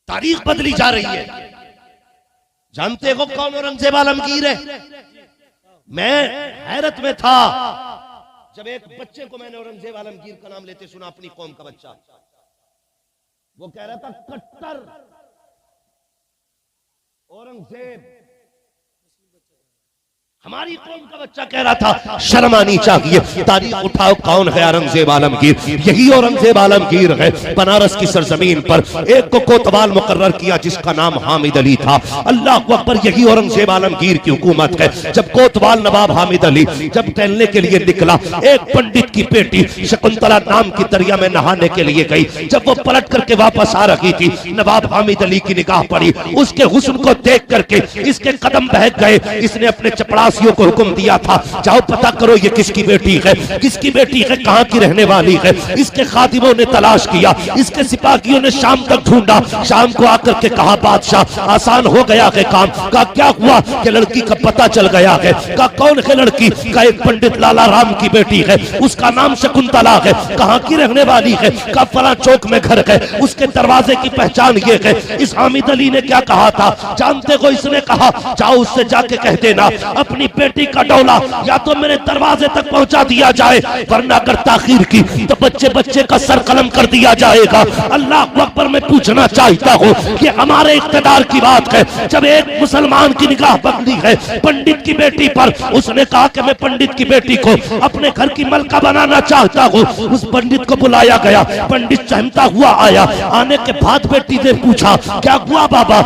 तारीख बदली जा रही है। जानते हो कौन औरंगजेब आलमगीर है? मैं हैरत में था जब एक बच्चे को मैंने औरंगजेब आलमगीर का नाम लेते सुना, अपनी कौम का बच्चा। वो कह रहा था कट्टर औरंगजेब। हमारी कौम का बच्चा कह रहा था शर्म आनी चाहिए। तारीख उठाओ, कौन है औरंगजेब आलमगीर? यही औरंगजेब आलमगीर है। बनारस की सरजमीन पर एक को कोतवाल मुकर्रर किया जिसका नाम हामिद अली था। अल्लाह अकबर, यही औरंगजेब आलमगीर की हुकूमत है। जब कोतवाल नवाब हामिद अली जब टहलने के लिए निकला, एक पंडित की बेटी शकुंतला नाम की दरिया में नहाने के लिए गई। जब वो पलट करके वापस आ रही थी, नवाब हामिद अली की निगाह पड़ी। उसके हुस्न को देख करके इसके कदम बहक गए। इसने अपने चपड़ा को हुक्म दिया था, जाओ पता करो ये किसकी बेटी है, किसकी बेटी है, कहां की रहने वाली है। इसके खादिमों ने तलाश किया, इसके सिपाहियों ने शाम तक ढूंढा। शाम को आकर के कहा बादशाह आसान हो गया है काम। का क्या हुआ कि लड़की का पता चल गया है। का कौन है लड़की? का एक पंडित लाला राम की बेटी है, उसका नाम शकुंतला है। कहां की रहने वाली है? का फला चौक में घर है, उसके दरवाजे की पहचान ये है। इस हामिद अली ने क्या कहा था जानते हो? इसने कहा जाओ उससे जाके कह देना अपनी बेटी का डोला या तो मेरे दरवाजे तक पहुंचा दिया जाए, वरना अगर ताखीर की तो बच्चे बच्चे का सर कलम कर दिया जाएगा। अल्लाह अकबर, मैं पूछना चाहता हूँ कि हमारे इख्तिदार की बात है। जब एक मुसलमान की निगाह पकड़ी है पंडित की बेटी पर, उसने कहा कि मैं पंडित की बेटी को अपने घर की मलका बनाना चाहता हूँ। उस पंडित को बुलाया गया, पंडित चहमता हुआ आया। आने के बाद बेटी ने पूछा क्या हुआ बाबा?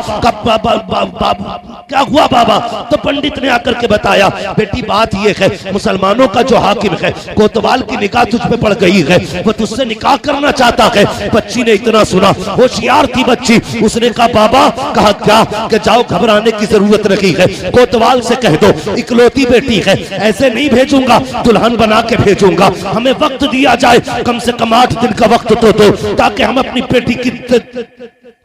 क्या हुआ बाबा? तो पंडित ने आकर के बताया बेटी बात ये है, मुसलमानों का जो हाकिम है कोतवाल की निगाह तुझ पे पड़ गई है, वो तुझसे निकाह करना चाहता है। बच्ची ने इतना सुना, होशियार थी बच्ची, उसने कहा बाबा कहा क्या कि जाओ घबराने की जरूरत नहीं है, कोतवाल से कह दो इकलौती बेटी है, ऐसे नहीं भेजूंगा, दुल्हन बना के भेजूंगा। हमें वक्त दिया जाए, कम से कम 8 दिन का वक्त तो दो, ताकि हम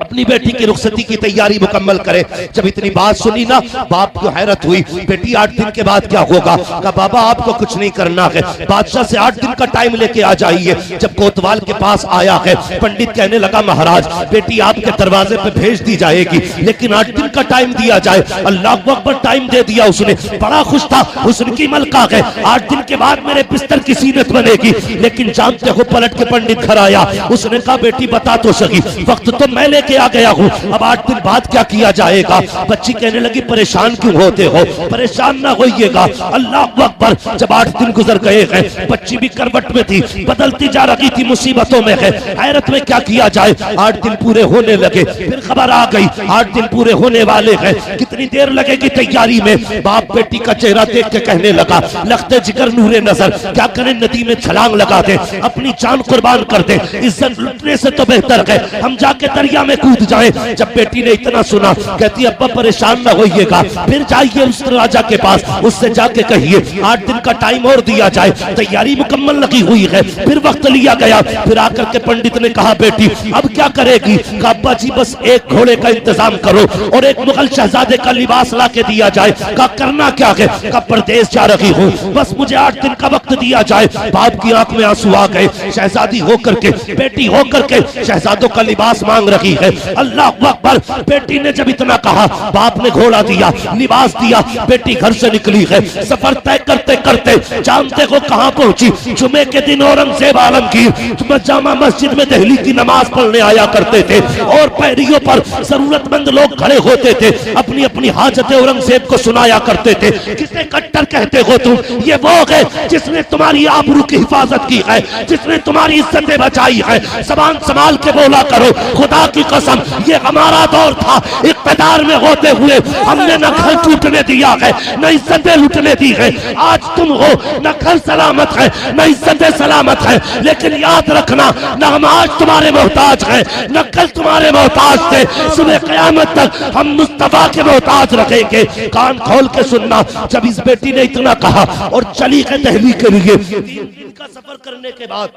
अपनी बेटी की रुखसती की तैयारी मुकम्मल करें। जब इतनी बात सुनी ना, बाप को हैरत हुई, बेटी 8 दिन के बाद क्या होगा? कहा बाबा आपको कुछ नहीं करना है, बादशाह से 8 दिन का टाइम लेके आ जाइए। जब कोतवाल के पास आया है, पंडित कहने लगा महाराज बेटी आपके दरवाजे पे भेज दी जाएगी, लेकिन 8 दिन का टाइम दिया जाए। अल्लाह अकबर, टाइम दे दिया उसने, बड़ा खुश था, हुस्न की मलका है, 8 दिन के बाद मेरे बिस्तर की सीनत बनेगी। लेकिन जानते हो पलट के पंडित घर आया, उसने कहा बेटी बता तो सही, वक्त तो मैं लेके आ गया हूँ, अब 8 दिन बाद क्या किया जाएगा? बच्ची कहने लगी परेशान क्यों होते हो, परेशान ना होइएगा। अल्लाह अकबर, जब 8 दिन गुजर गए हैं, बच्ची भी करवट में थी, बदलती जा रही थी, मुसीबतों में है, हैरत में क्या किया जाए। 8 दिन पूरे होने लगे, फिर खबर आ गई 8 दिन पूरे होने वाले हैं, कितनी देर लगेगी तैयारी में? बाप बेटी का चेहरा देख के कहने लगा लखते जिगर नूरे नजर, क्या करें नदी में छलांग लगा दे, अपनी जान कुर्बान कर दे, इज्जत लुटने से तो बेहतर है हम जाके दरिया में कूद जाए। जब बेटी ने इतना सुना, कहती अब्बा परेशान ना होइएगा, फिर जाइए उस राजा के पास, उससे जाके कहिए 8 दिन का टाइम और दिया जाए, तैयारी मुकम्मल लगी हुई है। फिर वक्त लिया गया, फिर आकर के पंडित ने कहा बेटी अब क्या करेगी? कहा अब्बा जी बस एक घोड़े का इंतजाम करो और एक मुगल शहजादे का लिबास ला के दिया जाए। कहा करना क्या है? कहा परदेश जा रही हूँ, बस मुझे 8 दिन का वक्त दिया जाए। बाप की आंख में आंसू आ गए, शहजादी होकर के, बेटी होकर के शहजादों का लिबास मांग रही है। अल्लाह अकबर, बेटी ने जब इतना कहा, बाप ने घोड़ा दिया, लिबास दिया, बेटी घर से निकली है। सफर तय करते करते जानते हो कहां पहुंची? जुमे के दिन औरंगजेब आलमगीर जामा मस्जिद में दिल्ली की नमाज पढ़ने आया करते थे और पैरियों पर जरूरतमंद लोग खड़े होते थे, अपनी अपनी हाजतें औरंगजेब को सुनाया करते थे। किसे कट्टर कहते हो तुम? ये वो है जिसने तुम्हारी आबरू की हिफाजत की है, जिसने तुम्हारी इज्जतें बचाई है। जबान संभाल के बोला करो, खुदा की कसम ये हमारा दौर था, इक़्तिदार में होते हुए हमने न घर टूटने दिया है, न इज्जतें लूटने दी है। आज तुम हो, न घर सलामत है, न इज्जतें सलामत है, लेकिन याद रखना न हम आज तुम्हारे मोहताज हैं, न कल तुम्हारे मोहताज थे। सुबह क़यामत तक हम मुस्तफा के मोहताज रहेंगे। कान खोल के सुनना, जब इस बेटी ने इतना कहा और चली है दिल्ली के लिए, 3 दिन का सफर करने के बाद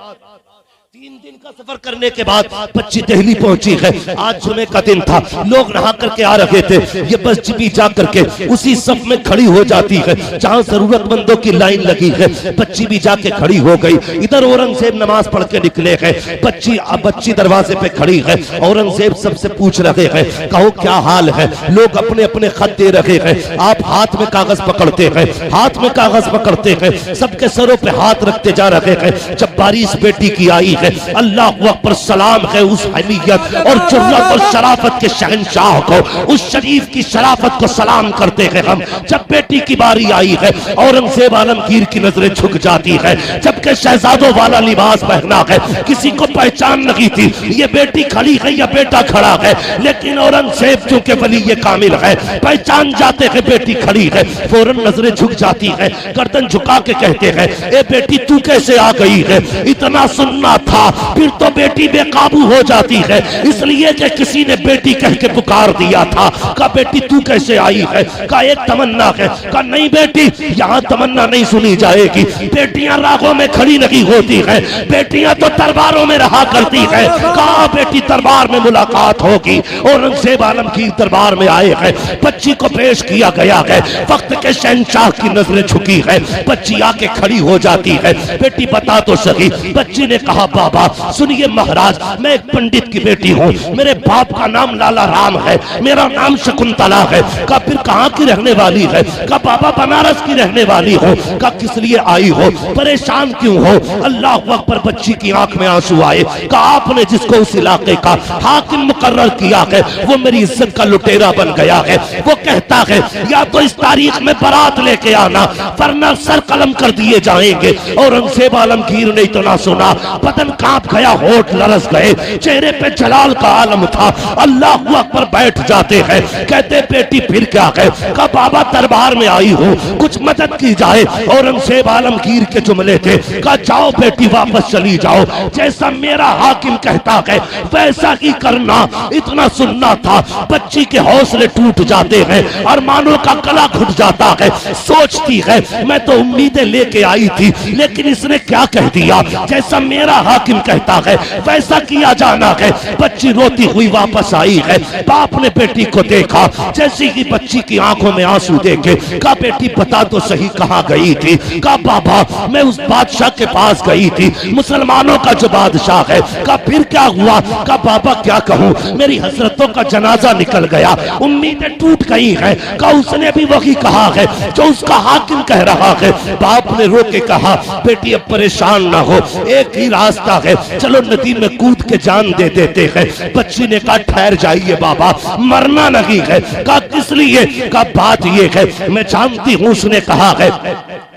3 दिन का सफर करने के बाद बच्ची दिल्ली पहुंची है। आज जुमे का दिन था, लोग नहा करके आ रहे थे। ये बच्ची भी जा करके उसी सफ में खड़ी हो जाती है जहां जरूरतमंदों की लाइन लगी है। बच्ची भी जाके खड़ी हो गई। इधर औरंगजेब नमाज पढ़ के निकले हैं। बच्ची दरवाजे पे खड़ी है। औरंगजेब सबसे पूछ रहे हैं, कहो क्या हाल है? लोग अपने अपने खत दे रहे हैं, आप हाथ में कागज पकड़ते हैं, हाथ में कागज पकड़ते हैं, सबके सरों पे हाथ रखते जा रहे हैं। जब बारी इस बेटी की आई है, अल्लाह अकबर, सलाम है उस हमीयत और जुर्रत और शराफत के शहंशाह को, उस शरीफ की शराफत को सलाम करते हैं हम। जब बेटी की बारी आई है, औरंगजेब आलमगीर की नजरें झुक जाती है। जबकि शहजादों वाला लिबास पहना है, किसी को पहचान नहीं थी ये बेटी खड़ी है या बेटा खड़ा है, लेकिन औरंगजेब चूंकि वली ये कामिल है, पहचान जाते हैं बेटी खड़ी है। फौरन नजरें झुक जाती है, गर्दन झुका के कहते हैं, ए बेटी तू कैसे आ गई है? इतना सुनना था, फिर तो बेटी बेकाबू हो जाती है, इसलिए कि किसी ने बेटी कह के पुकार दिया था। कहा बेटी तू कैसे आई है? कहा एक तमन्ना है। कहा नहीं बेटी, यहाँ तमन्ना नहीं सुनी जाएगी। बेटियां रागों में खड़ी नहीं होती है, बेटियां तो दरबारों में रहा करती है। कहा बेटी दरबार में मुलाकात होगी। औरंगजेब आलमगीर दरबार में आए हैं, बच्ची को पेश किया गया है। वक्त के शहंशाह की नजरें झुकी है, बच्ची आके खड़ी हो जाती है। बेटी बता तो सही। बच्ची ने कहा बाबा सुनिए महाराज, मैं एक पंडित की बेटी हूँ, मेरे बाप का नाम लाला राम है, मेरा नाम शकुंतला है। कहा फिर कहाँ की रहने वाली है? कहा बाबा बनारस की रहने वाली हो। कहा किस लिए आई हो? परेशान क्यों हो? अल्लाह अकबर। बच्ची की आंख में आंसू आए। कहा आपने जिसको उस इलाके का हाकिम मुकर्रर किया है, वो मेरी इज्जत का लुटेरा बन गया है। वो कहता है या तो इस तारीख में बारात लेके आना, वरना सर कलम कर दिए जाएंगे। औरंगजेब आलमगीर ने इतना सुना, बदन कांप गया, होठ लरस गए, चेहरे पे जलाल का आलम था। अल्लाह अकबर। बैठ जाते हैं, कहते बेटी फिर क्या है? कहा बाबा दरबार में आई हूँ, कुछ मदद की जाए। औरंगजेब आलमगीर के जुमले थे, कहा जाओ बेटी वापस चली जाओ, जैसा मेरा हाकिम कहता है वैसा ही करना। इतना सुनना था, बच्ची के हौसले टूट जाते हैं और मानो का गला घुट जाता है। सोचती है मैं तो उम्मीदें लेके आई थी, लेकिन इसने क्या कह दिया? जैसा मेरा हाकिम कहता है वैसा किया जाना है। बच्ची रोती हुई वापस आई है। बाप ने बेटी को देखा, जैसे ही बच्ची की आंखों में आंसू देखे, कहा बेटी बता तो सही कहाँ गई थी? कहा बाबा मैं उस बादशाह के पास गई थी, मुसलमानों का जो बादशाह है। कहा फिर क्या हुआ? कहा बाबा क्या कहूँ, मेरी हजरतों का जनाजा निकल गया, उम्मीदें टूट गई हैं। कहा उसने भी वही कहा है जो उसका हाकिम कह रहा है। बाप ने रो के कहा बेटी अब परेशान ना हो, एक ही रास्ता है, चलो नदी में कूद के जान दे देते हैं। बच्ची ने कहा ठहर जाइए बाबा, मरना नहीं है। कहा किस लिए? कहा बात ये है मैं जानती हूँ, उसने कहा है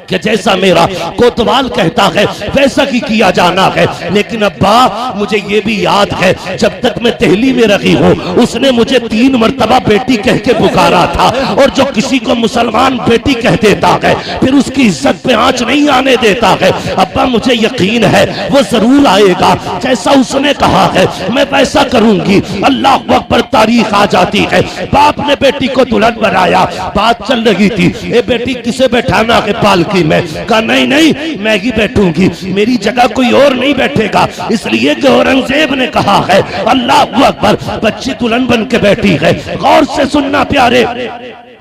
कि जैसा मेरा कोतवाल कहता है वैसा ही किया जाना है, लेकिन अब्बा मुझे ये भी याद है जब तक मैं दिल्ली में रही हूँ उसने मुझे 3 मरतबा बेटी कह के पुकारा था, और जो किसी को मुसलमान बेटी कह देता है फिर उसकी इज्जत पे आंच नहीं आने देता है। अब्बा मुझे यकीन है वो जरूर आएगा, जैसा उसने कहा है मैं वैसा करूंगी। अल्लाह अकबर। तारीख आ जाती है, बाप ने बेटी को दुल्हन बनाया, बात चल रही थी ए बेटी किसे बैठाना है पालकी में? कहा नहीं नहीं मैं ही बैठूंगी, मेरी जगह कोई और नहीं बैठेगा, इसलिए कि औरंगजेब ने कहा है। अल्लाह अकबर। बच्ची दुल्हन बन के बैठी है, गौर से सुनना प्यारे।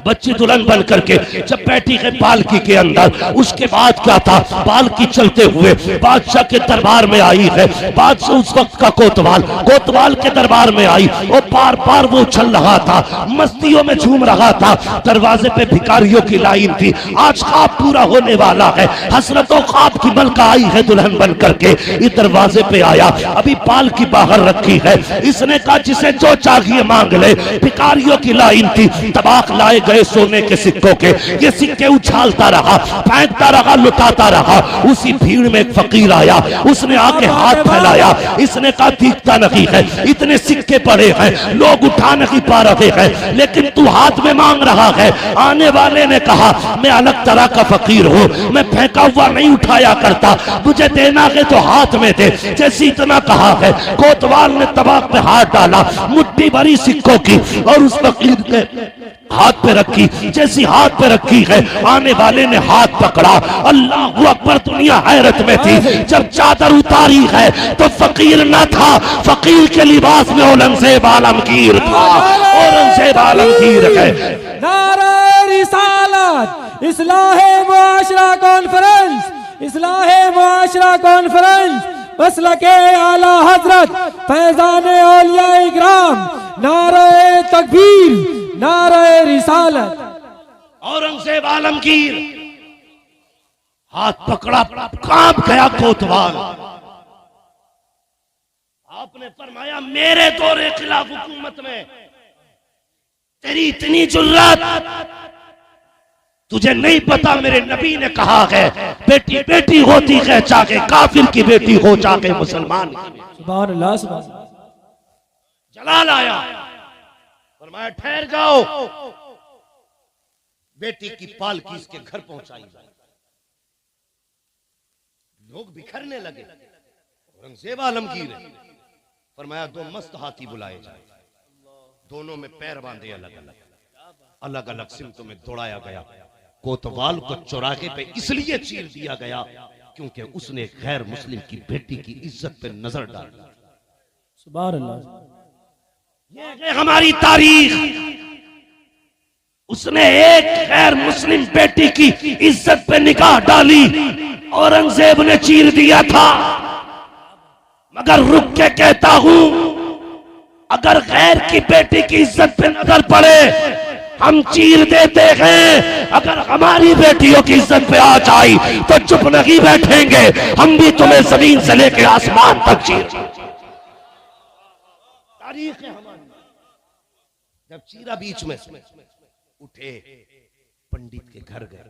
बच्ची दुल्हन बन करके जब बैठी है पालकी के अंदर, उसके बाद क्या था? पालकी चलते हुए बादशाह के दरबार में आई है। बादशाह उस वक्त का कोतवाल के दरबार में आई और बार बार वो उछल रहा था, मस्तियों में झूम रहा था। दरवाजे पे भिखारियों की लाइन थी, आज ख्वाब पूरा होने वाला है। हसरतों ख्वाब की मलका आई है दुल्हन बन करके। इस दरवाजे पे आया, अभी पालकी बाहर रखी है, इसने कहा जिसे जो चाहिए मांग ले। भिखारियों की लाइन थी, तबाक लाए गए सोने के सिक्कों के, ये सिक्के उछालता रहा, फेंकता रहा, लुटाता रहा। उसी भीड़ में एक फकीर आया, उसने आके हाथ फैलाया, इसने कहा दिखता नहीं है, इतने सिक्के पड़े हैं, लोग उठा नहीं पा रहे हैं, लेकिन तू हाथ में मांग रहा है। आने वाले ने कहा मैं अलग तरह का फकीर हूँ, मैं फेंका हुआ नहीं उठाया करता, मुझे देना है तो हाथ में दे। जैसे इतना कहा है, कोतवाल ने तबाक पे हाथ डाला, मुट्ठी भरी सिक्कों की, और उस फकीर ने हाथ पे रखी, जैसी हाथ पे रखी है आने वाले ने हाथ पकड़ा, अल्लाह अकबर, दुनिया हैरत में थी। जब चादर उतारी है तो फकीर न था, फकीर के लिबास में औरंगजेब आलमगीर था। औरंगजेब आलमगीर है। नारे रिसालत, इस्लाहे मुआशरा कॉन्फ्रेंस, इस्लाहे मुआशरा कॉन्फ्रेंस, मसलके आला हजरत फैजान औलिया इकराम, नारे तकबीर, नारे रिसालत। औरंगजेब आलमगीर हाथ पकड़ा, कांप गया कोतवाल। आपने फरमाया मेरे दौरे खिलाफ हुकूमत में तेरी इतनी जुर्रत, तुझे नहीं पता मेरे नबी ने कहा है बेटी बेटी होती है चाहे काफिर की बेटी हो चाहे मुसलमान की। सुभान अल्लाह, सुभान अल्लाह। जलाल आया, फरमाया ठहर जाओ, बेटी की पालकी इसके घर पहुंचाई जाए। लोग बिखरने लगे। औरंगजेब आलमगीर है, फरमाया दो मस्त हाथी बुलाए जाए, दोनों में पैर बांधे, अलग अलग अलग अलग सिमतों में दौड़ाया गया। कोतवाल को चौराहे पे इसलिए चीर दिया गया क्योंकि उसने गैर मुस्लिम की बेटी की इज्जत पे नजर डाली। सुभान अल्लाह। ये है हमारी तारीख। उसने एक गैर मुस्लिम बेटी की इज्जत पे निगाह डाली, औरंगजेब ने चीर दिया था। मगर रुक के कहता हूं, अगर गैर की बेटी की इज्जत पे नजर पड़े हम चीर देते हैं, अगर हमारी बेटियों की इज्जत पे आ जाए तो चुप नहीं बैठेंगे, हम भी तुम्हें जमीन से लेकर आसमान तक चीर। तारीख है हमारी। जब चीरा बीच में उठे, पंडित के घर गए,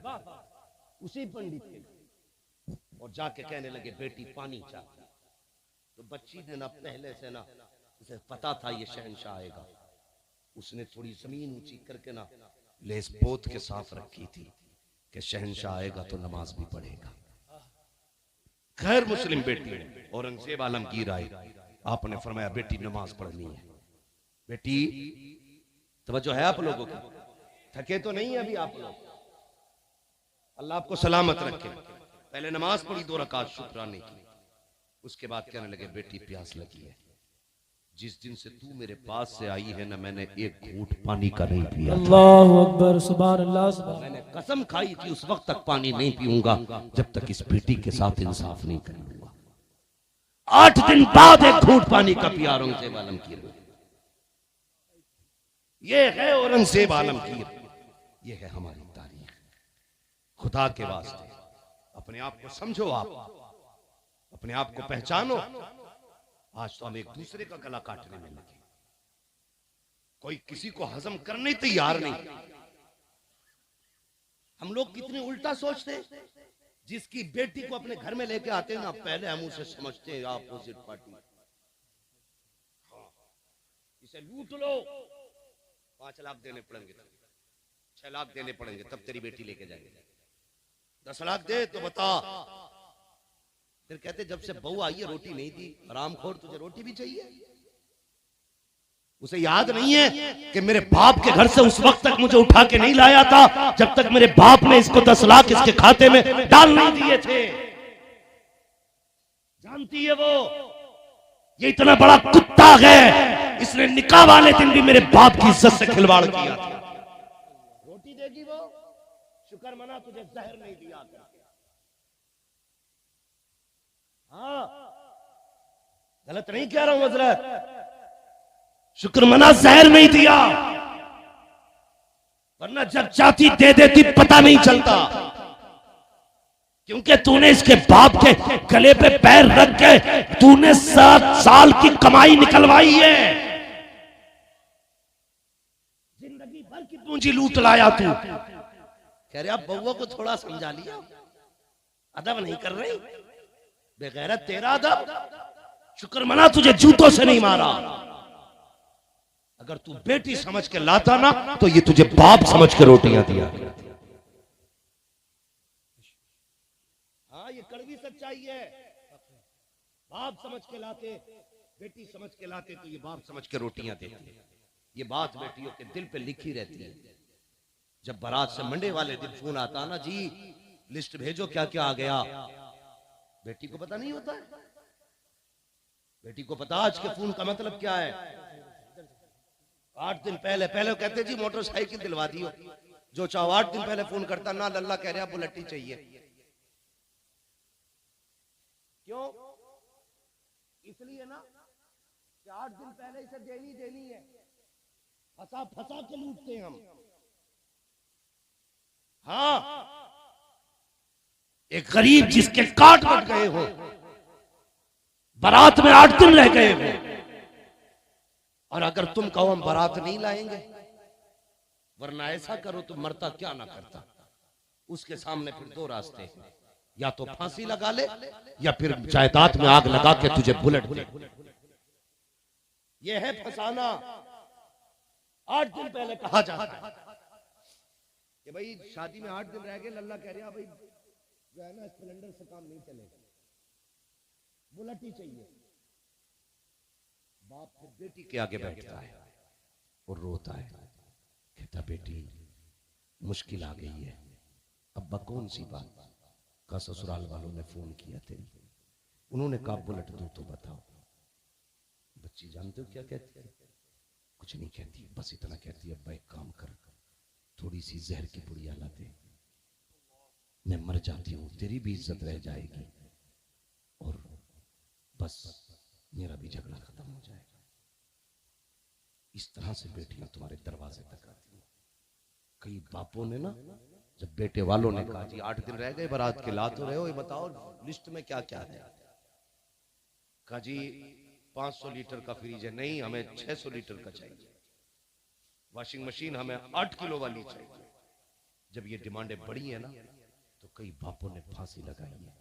उसी पंडित के घर, और जाके कहने लगे बेटी पानी चाहती। तो बच्ची ने ना पहले से ना उसे पता था ये शहंशाह आएगा, उसने थोड़ी जमीन ऊंची करके ना लेस पोत के साफ रखी थी कि शहंशाह आएगा तो नमाज भी पढ़ेगा। गैर मुस्लिम बेटी है। औरंगजेब आलमगीर आए, आपने फरमाया बेटी नमाज पढ़नी है। बेटी तवज्जो है आप लोगों की, थके तो नहीं है अभी आप लोग, अल्लाह आपको सलामत रखे। पहले नमाज पढ़ी 2 रकात शुक्राने की, उसके बाद कहने लगे बेटी प्यास लगी है, जिस दिन से तू मेरे पास से आई है ना मैंने एक घूंट पानी का नहीं पिया। अल्लाहु अकबर, सुभान अल्लाह, सुभान। मैंने कसम खाई थी उस वक्त तक पानी नहीं पीऊंगा जब तक इस बेटी के साथ इंसाफ नहीं कर लूंगा। 8 दिन बाद एक घूंट पानी का पिया औरंगजेब आलमगीर। ये है औरंगजेब आलमगीर, ये है हमारी तारीख। खुदा के वास्ते अपने आप को समझो, आप अपने आप को पहचानो। आज तो हम एक दूसरे का गला काटने में लगे, कोई किसी को हजम करने तैयार नहीं। हम लोग कितने उल्टा सोचते हैं। जिसकी बेटी को अपने घर में लेके आते हैं ना, पहले हम उसे समझते हैं अपोजिट पार्टी। इसे लूट लो, 5 लाख देने पड़ेंगे, 6 लाख देने पड़ेंगे, तब तेरी बेटी लेके जाएंगे। 10 लाख दे तो बता। फिर कहते जब से बहू आई है रोटी नहीं दी, हरामखोर तुझे रोटी भी चाहिए। उसे याद नहीं है कि मेरे बाप के घर से उस वक्त तक मुझे उठा के नहीं लाया था जब तक मेरे बाप ने इसको 10 लाख इसके खाते में डाल नहीं दिए थे। जानती है वो, ये इतना बड़ा कुत्ता है, इसने निकाह वाले दिन भी मेरे बाप की इज्जत से खिलवाड़ किया था। रोटी देगी वो, शुक्र मना तुझे जहर नहीं दिया। हाँ, गलत नहीं कह रहा हूं हजरत, शुक्र मना जहर नहीं दिया, वरना जब चाहती दे देती पता नहीं चलता। क्योंकि तूने इसके बाप के गले पे पैर रख के तूने 7 साल की कमाई निकलवाई है, जिंदगी भर की पूंजी लूट लाया तू। कह रहे आप बउआ को थोड़ा समझा लिया, अदब नहीं कर रही, बेगैरत तेरा अदब। शुक्र मना तुझे जूतों से नहीं मारा। अगर तू बेटी समझ के लाता ना तो ये तुझे बाप समझ के रोटियां दिया। हाँ, ये कड़वी सच्चाई है। बाप समझ के लाते, बेटी समझ के लाते तो ये बाप समझ के रोटियां देते। ये बात बेटियों के दिल पे लिखी रहती है। जब बारात से मंडे वाले दिन फोन आता ना, जी लिस्ट भेजो क्या क्या आ गया, बेटी को पता नहीं होता है। बेटी को पता आज के फोन का मतलब क्या है। 8 दिन पहले पहले कहते जी मोटरसाइकिल दिलवा दियो, जो चाहो 8 दिन पहले फोन करता ना, लल्ला कह रहा बुलेट ही चाहिए। क्यों? इसलिए ना कि 8 दिन पहले इसे देनी है, फंसा फंसा के लूटते हैं हम। हाँ, एक गरीब जिसके काट कट गए हो, बारात में 8 दिन रह गए हो, और अगर तुम कहो हम बारात नहीं लाएंगे, वरना ऐसा करो तो मरता क्या ना करता, उसके सामने फिर 2 रास्ते हैं, या तो फांसी लगा ले या फिर जायदाद में आग लगा के तुझे बुलेट दे। यह है फसाना। 8 दिन पहले कहा जाता है कि भाई शादी में 8 दिन रह गए, लल्ला कह रहा भाई जो है ना स्प्लेंडर से काम नहीं चलेगा, बुलेट ही चाहिए। बाप फिर बेटी के आगे बैठता है और रोता है, कहता बेटी मुश्किल आ गई है। अब्बा कौन सी बात? का ससुराल वालों ने फोन किया थे, उन्होंने कहा बुलेट दो तो बताओ। बच्ची जानते हो क्या कहती है? कुछ नहीं कहती, बस इतना कहती है अब्बा एक काम कर, थोड़ी सी जहर की पुड़िया ला दे, मैं मर जाती हूँ, तेरी भी इज्जत रह जाएगी और बस मेरा भी झगड़ा खत्म हो जाएगा। इस तरह से बेटियां तुम्हारे दरवाजे तक आती हैं। कई बापों ने ना, जब बेटे वालों ने कहा जी 8 दिन रह गए बारात के, ला तो रहे हो, ये बताओ लिस्ट में क्या क्या है। कहा जी 500 लीटर का फ्रिज है, नहीं हमें 600 लीटर का चाहिए। वॉशिंग मशीन हमें 8 किलो वाली चाहिए। जब ये डिमांडें बढ़ी है ना, तो कई बापों ने फांसी लगाई है,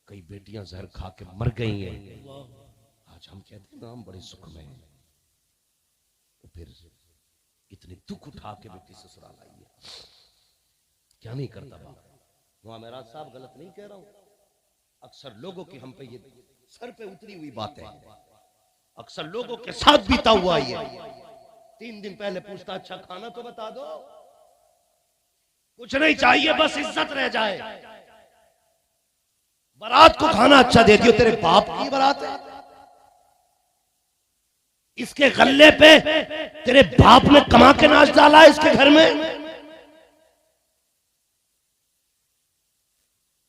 कई बेटियां जहर खा के मर गई हैं। आज हम कहते हैं ना हम बड़े सुख में हैं, तो फिर इतने दुख उठा के बेटी ससुराल आई है, क्या नहीं करता बाप। वहां मेरा साहब गलत नहीं कह रहा हूं, अक्सर लोगों की हम पे ये सर पे उतरी हुई बातें हैं, अक्सर लोगों के साथ बीता हुआ ये। 3 दिन पहले पूछता अच्छा खाना तो बता दो, कुछ नहीं चाहिए बस इज्जत रह जाए। बारात को खाना अच्छा दे दियो, तेरे बाप की बारात है, इसके गल्ले पे तेरे बाप ने कमा के नाच डाला है इसके घर में।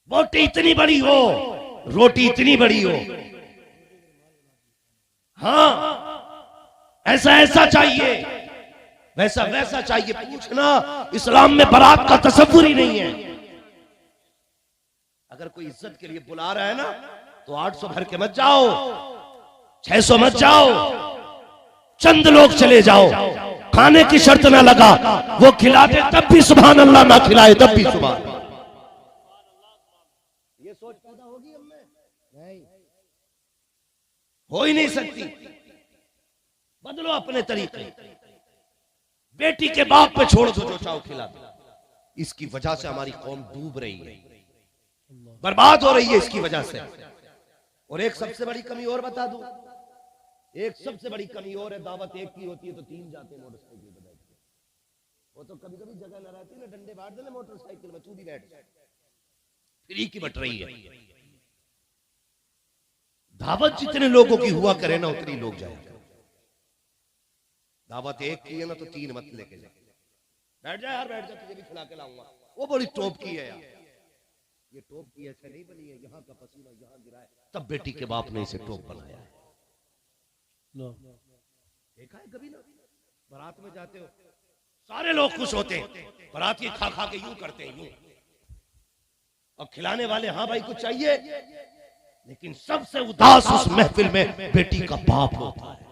बोटी इतनी बड़ी हो, रोटी इतनी बड़ी हो, हाँ ऐसा ऐसा चाहिए, वैसा वैसा चाहिए। पूछना इस्लाम में बारात का तसव्वुर ही नहीं है। अगर कोई इज्जत के लिए बुला रहा है ना, तो 800 भर के मत जाओ, 600 मत जाओ, चंद लोग चले जाओ। खाने की शर्त ना लगा, वो खिला दे तब भी सुभान अल्लाह, ना खिलाए तब भी सुभान अल्लाह। ये सोच पैदा होगी हमने? नहीं, हो ही नहीं सकती। बदलो अपने तरीके। बेटी के बाप पे छोड़ दो, जो चाहो खिला दो। इसकी वजह से हमारी कौम डूब रही है, बर्बाद हो रही है इसकी वजह से। और एक सबसे बड़ी कमी और बता दूं, एक सबसे बड़ी कमी और है, दावत एक की होती है तो 3 जाते मोटरसाइकिल पे बैठ के। वो तो कभी कभी जगह न रहती ना, डंडे बांट देना मोटरसाइकिल में, तू भी बैठ जा, फ्री की बट रही है। दावत जितने लोगों की हुआ करे ना, उतनी लोग जाएंगे। दावत एक की है ना, तो 3 मत लेके जा, बैठ जा यार, बैठ जा, तुझे भी खिला के लाऊंगा। वो बड़ी टॉप की है यार, ये टॉप की ऐसे नहीं बनी है, यहाँ का पसीना यहाँ गिरा है, तब बेटी के बाप ने इसे टॉप बनाया है। देखा है कभी ना, बारात में जाते हो सारे लोग खुश होते हैं, बारात ये खा खा के यूं करते हैं यूं, और खिलाने वाले हाँ भाई कुछ चाहिए, लेकिन सबसे उदास उस महफिल में बेटी का बाप होता है।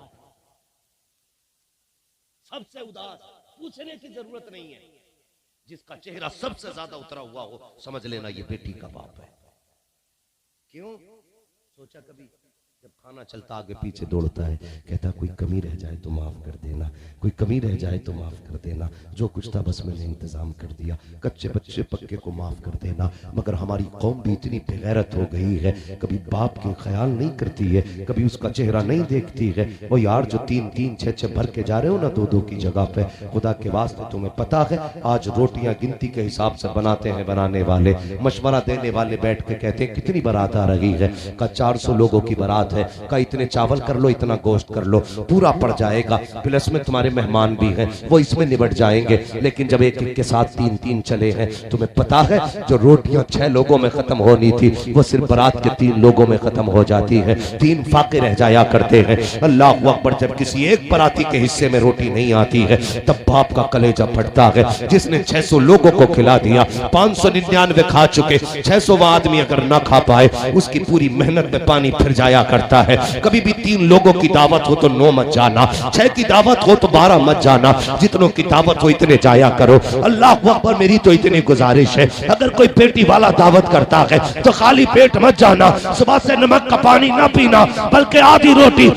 सबसे उदास, पूछने की जरूरत नहीं है, जिसका चेहरा सबसे ज्यादा उतरा हुआ हो, समझ लेना ये बेटी का बाप है। क्यों? सोचा कभी जब खाना चलता आगे पीछे दौड़ता है, कहता कोई कमी रह जाए तो माफ कर देना, कोई कमी रह जाए तो माफ कर देना, जो कुछ था बस मैंने इंतजाम कर दिया, कच्चे बच्चे पक्के को माफ कर देना। मगर हमारी कौम भी इतनी बेगैरत हो गई है, कभी बाप के ख्याल नहीं करती है, कभी उसका चेहरा नहीं देखती है। वो यार जो 3-3 6-6 भर के जा रहे हो ना 2-2 की जगह पे, खुदा के वास्ते तुम्हें पता है आज रोटियां गिनती के हिसाब से बनाते हैं बनाने वाले, मशवरा देने वाले बैठ के कहते हैं कितनी बारात आ रही है, का 400 लोगों की बारात है, का इतने चावल कर लो, इतना गोश्त कर लो, पूरा पड़ जाएगा, प्लस में तुम्हारे मेहमान भी हैं वो इसमें निबट जाएंगे। लेकिन जब एक एक के साथ 3-3 चले हैं, तुम्हें पता है जो रोटियां 6 लोगों में खत्म होनी थी वो सिर्फ बारात के 3 लोगों में खत्म हो जाती है, 3 फाके रह जाया करते हैं। अल्लाह अकबर। जब किसी एक बाराती के हिस्से में रोटी नहीं आती है तब बाप का कलेजा फटता है, जिसने 600 लोगों को खिला दिया, 599 खा चुके, 600वां आदमी अगर ना खा पाए उसकी पूरी मेहनत में पानी फिर जाया करता है। कभी भी 3 लोगों की दावत हो तो 9 मत जाना, 6 की दावत हो तो 12 मत जाना, जितनों की दावत हो इतने जाया करो। अल्लाह अकबर। मेरी तो इतनी गुजारिश है, अगर कोई पेटी वाला दावत करता है तो खाली पेट मत जाना, सुबह से नमक का पानी ना पीना, बल्कि आधी रोटी